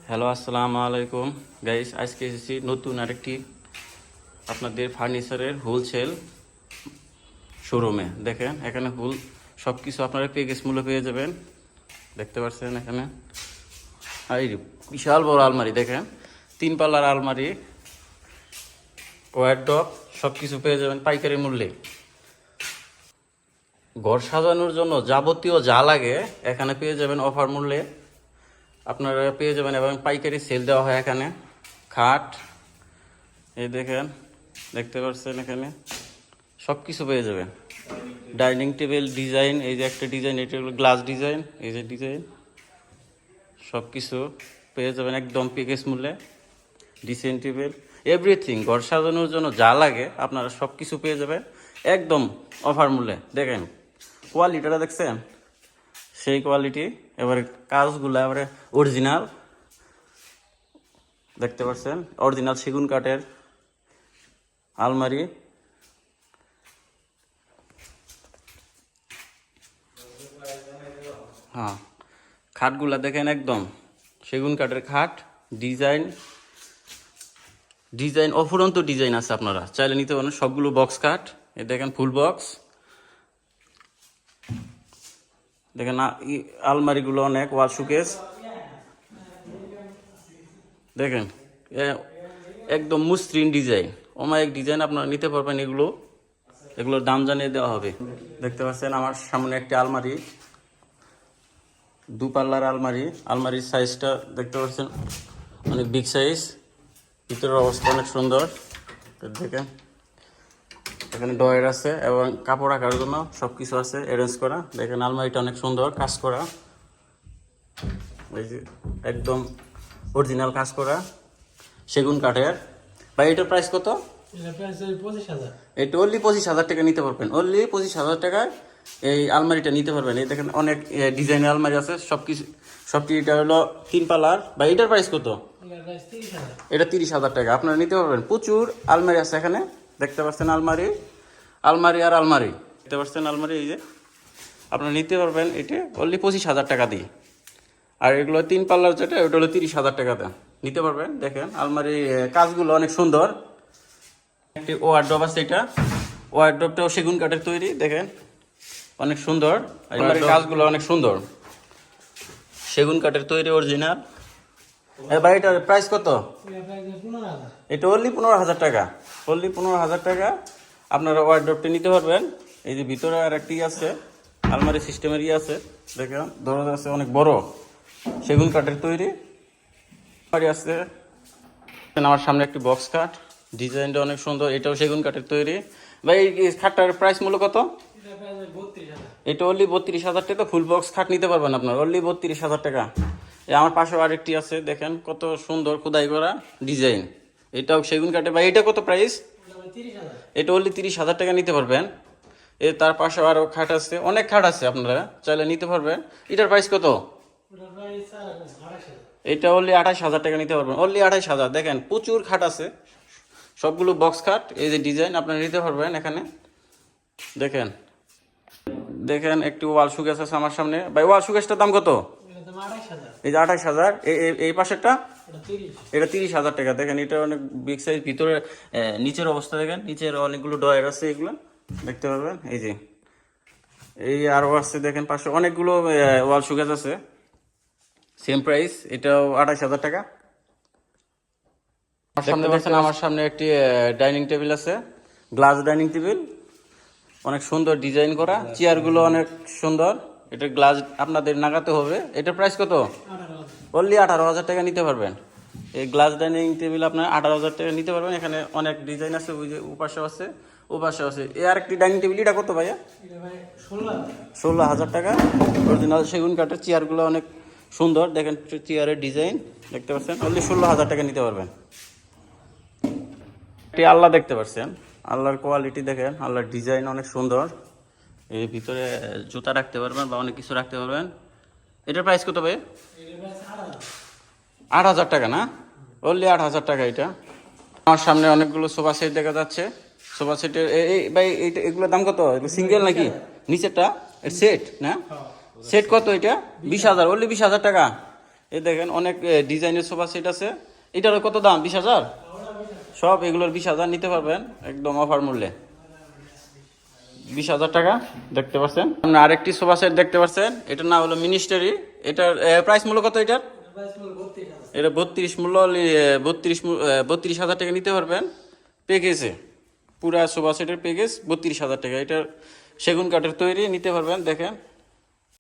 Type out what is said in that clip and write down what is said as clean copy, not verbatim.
Hello, আসসালামু আলাইকুম guys. আজকে এসেছি নতুন আরেকটি আপনাদের ফার্নিচারের হোলসেল শোরুমে। দেখেন এখানে সব কিছু আপনারা পেকেজ মূল্য পেয়ে যাবেন। দেখতে পাচ্ছেন এখানে এই বিশাল বড় আলমারি, দেখেন 3 পাল্লার আলমারি, ওয়ারড্রপ সব কিছু পেয়ে যাবেন পাইকারি মূল্যে। ঘর সাজানোর জন্য যাবতীয় যা লাগে এখানে পেয়ে যাবেন অফার মূল্যে। আপনারা পেয়ে যাবেন এবং পাইকারি সেল দেওয়া হয় এখানে। খাট এই দেখেন, দেখতে পাচ্ছেন এখানে সব কিছু পেয়ে যাবেন। ডাইনিং টেবিল ডিজাইন, এই যে একটা ডিজাইন, এটা হলো গ্লাস ডিজাইন, এই যে ডিজাইন সব কিছু পেয়ে যাবেন একদম প্যাকেজ মূল্যে। ডিসেন্ট টেবিল এভরিথিং, ঘর সাজানোর জন্য যা লাগে আপনারা সব কিছু পেয়ে যাবেন একদম অফার মূল্যে। দেখেন কোয়ালিটিটা দেখছেন, সেই কোয়ালিটি। এবারে কাজগুলো এবারে অরিজিনাল, দেখতে পাচ্ছেন অরিজিনাল সেগুন কাঠের আলমারি। হ্যাঁ, খাটগুলা দেখেন একদম সেগুন কাঠের খাট। ডিজাইন অফুরন্ত ডিজাইন আছে, আপনারা চাইলে নিতে পারেন। সবগুলো বক্স কাঠ, এই দেখেন ফুল বক্স। দেখেন আলমারিগুলো অনেক, ওয়াল শোকেস দেখেন একদম মসৃণ ডিজাইন, অমায়িক ডিজাইন আপনারা নিতে পারবেন। এগুলোর দাম জানিয়ে দেওয়া হবে। দেখতে পাচ্ছেন আমার সামনে একটি আলমারি, 2 পাল্লার আলমারি। আলমারির সাইজটা দেখতে পাচ্ছেন অনেক বিগ সাইজ, ভিতরের অবস্থা অনেক সুন্দর। দেখেন এখানে ডয়ার আছে এবং কাপড় রাখার জন্য সব কিছু আছে অ্যারেঞ্জ করা। দেখেন আলমারিটা অনেক সুন্দর কাজ করা, এই যে একদম অরিজিনাল কাজ করা সেগুন কাঠের। ভাই এটার প্রাইস কত? এটা অনলি 25,000 টাকা নিতে পারবেন। অনলি 25,000 টাকায় এই আলমারিটা নিতে পারবেন। এই দেখেন অনেক ডিজাইনের আলমারি আছে সবটি। এটা হলো 3 পাল্লার। ভাই এটার প্রাইস কত? এটা 30,000 টাকা আপনারা নিতে পারবেন। প্রচুর আলমারি আছে এখানে, দেখতে পাচ্ছেন আলমারি আর আলমারি, দেখতে পাচ্ছেন আলমারি। এই যে আপনারা নিতে পারবেন এটা অনলি 25,000 টাকা দিয়ে। আর এগুলো 3 পাল্লার যেটা, ওটা হলো 30,000 টাকাতে নিতে পারবেন। দেখেন আলমারি কাজগুলো অনেক সুন্দর। একটি ওয়ারড্রপ আছে, এটা ওয়ারড্রপটাও সেগুন কাঠের তৈরি, দেখেন অনেক সুন্দর। আলমারির কাজগুলো অনেক সুন্দর, সেগুন কাঠের তৈরি অরিজিনাল। ভাই এটার প্রাইস কত? এটা অনলি 15,000 টাকা। অনলি 15,000 টাকা আপনারা ওয়ারড্রপটি নিতে পারবেন। এই যে ভিতরে আর একটি আছে আলমারি সিস্টেমের আছে, দেখেন দরজা আছে অনেক বড়, সেগুন কাঠের তৈরি আলমারি আছে। আমার সামনে একটি বক্স কাঠ, ডিজাইনটা অনেক সুন্দর, এটাও সেগুন কাঠের তৈরি। ভাই এই খাটটার প্রাইস মূল্য কত? এটা অনলি 32,000 টাকা। ফুল বক্স খাট নিতে পারবেন আপনার অনলি 32,000 টাকা। আমার পাশে আরেকটি আছে, দেখেন কত সুন্দর খোদাই করা ডিজাইন, এটাও সেগুন কাঠে। ভাই এটা কত প্রাইস? এটা অনলি 30,000 টাকা নিতে পারবেন। তার পাশে আরও খাট আছে, অনেক খাট আছে, আপনারা চাইলে নিতে পারবেন। এটার প্রাইস কত? এটা অনলি 28,000 টাকা নিতে পারবেন। অনলি 28,000। দেখেন প্রচুর খাট আছে, সবগুলো বক্স খাট। এই যে ডিজাইন আপনারা নিতে পারবেন এখানে। দেখেন একটু ওয়াল শোকেস আছে আমার সামনে। ভাই ওয়াল শোকেসটার দাম কত? এই যে 28,000। এই পাশেরটা এটা 30,000 টাকা। দেখেন এটা অনেক বিগ সাইজ। ভিতরে নিচের অবস্থা দেখেন, নিচের অনেকগুলো ডয়ার আছে, এগুলো দেখতে পারবেন। এই যে এই আরও আছে, দেখেন পাশে অনেকগুলো ওয়াল শোকেস আছে, সেম প্রাইস, এটাও 28,000 টাকা। আমার সামনে একটি ডাইনিং টেবিল আছে, গ্লাস ডাইনিং টেবিল, অনেক সুন্দর ডিজাইন করা। চেয়ারগুলো অনেক সুন্দর, এটা গ্লাস আপনাদের নাগাতে হবে। এটার প্রাইস কত? অনলি 18,000 টাকা নিতে পারবেন। এই গ্লাস ডাইনিং টেবিল আপনার 18,000 টাকা নিতে পারবেন। এখানে অনেক ডিজাইন আছে, ওই যে ওপাশেও আছে, ওপাশেও আছে। আর একটি ডাইনিং টেবিল, এটা কত ভাইয়া? 16,000 টাকা। অরিজিনাল সেগুন কাঠের, চেয়ারগুলো অনেক সুন্দর, দেখেন চেয়ারের ডিজাইন দেখতে পাচ্ছেন। অনলি 16,000 টাকা নিতে পারবেন। একটি আল্লাহ দেখতে পাচ্ছেন, আল্লাহর কোয়ালিটি দেখেন, আল্লাহর ডিজাইন অনেক সুন্দর। এর ভিতরে জুতা রাখতে পারবেন বা অনেক কিছু রাখতে পারবেন। এটার প্রাইস কত ভাই? 8,000 টাকা না? অনলি 8,000 টাকা এটা। আমার সামনে অনেকগুলো সোফা সেট দেখা যাচ্ছে। সোফা সেটের ভাই এগুলোর দাম কত? এগুলো সিঙ্গেল নাকি? নিচেরটা সেট না? সেট কত এটা? 20,000। অনলি 20,000 টাকা। এই দেখেন অনেক ডিজাইনের সোফা সেট আছে। এটার কত দাম? 20,000। সব এগুলোর 20,000 নিতে পারবেন একদম অফার মূল্যে। 20,000 টাকা দেখতে পাচ্ছেন। আপনি আরেকটি সোফা সেট দেখতে পাচ্ছেন, এটার নাম হলো মিনিস্টারি। এটার প্রাইস মূল্য কত? এটা 32 মূল্য, 32,000 টাকা নিতে পারবেন প্যাকেজে। পুরা সোফা সেটের প্যাকেজ 32,000 টাকা। এটার সেগুন কাঠের তৈরি, নিতে পারবেন। দেখেন